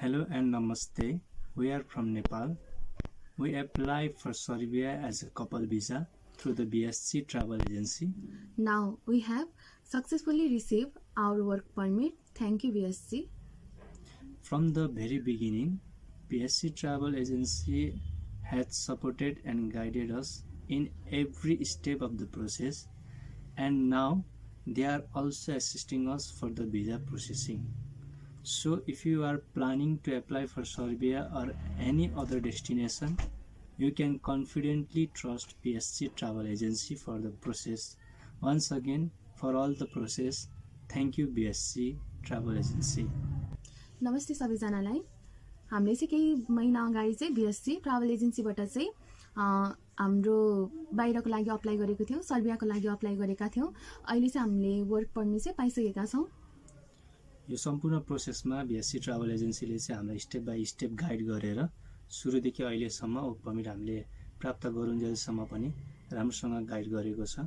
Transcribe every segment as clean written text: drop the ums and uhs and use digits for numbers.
Hello and Namaste. We are from Nepal. We apply for Serbia as a couple visa through the BSC travel agency. Now we have successfully received our work permit. Thank you, BSC. From the very beginning, BSC travel agency has supported and guided us in every step of the process, and now they are also assisting us for the visa processing. So if you are planning to apply for Serbia or any other destination, you can confidently trust BSC travel agency for the process. Once again, for all the process, thank you BSC travel agency. नमस्ते सबैजनालाई। हामीले चाहिँ केही महिना अगाडि चाहिँ BSC travel एजेन्सीबाट चाहिँ हाम्रो बाहिरको लागि अप्लाई गरेको थियौँ, सर्बियाको लागि अप्लाई गरेका थियौँ। अहिले चाहिँ हामीले वर्क परमिट चाहिँ पाइसकेका छौँ। यो सम्पूर्ण प्रोसेसमा BSC ट्राभल एजेन्सीले चाहिँ हामीलाई स्टेप बाई स्टेप गाइड गरेर सुरुदेखि अहिलेसम्म वर्क परमिट हामीले प्राप्त गरुन्जेलसम्म पनि राम्रोसँग गाइड गरेको छ।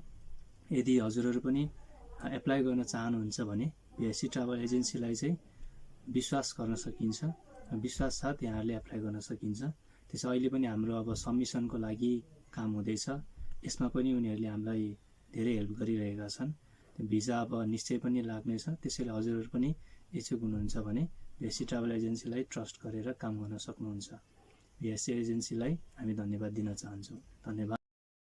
यदि हजुरहरू पनि एप्लाई गर्न चाहनुहुन्छ भने BSC ट्राभल एजेन्सीलाई चाहिँ विश्वास गर्न सकिन्छ। विश्वास साथ यहाँहरूले एप्लाई गर्न सकिन्छ। त्यसै अहिले पनि हाम्रो अब सबमिसनको लागि काम हुँदैछ। यसमा पनि उनीहरूले हामीलाई धेरै हेल्प गरिरहेका छन्। भिजा अब निश्चय पनि लाग्नेछ। त्यसैले हजुरहरू पनि इच्छुक हुनुहुन्छ भने BSC ट्राभल एजेन्सीलाई ट्रस्ट गरेर काम गर्न सक्नुहुन्छ। BSC एजेन्सीलाई हामी धन्यवाद दिन चाहन्छौँ। धन्यवाद।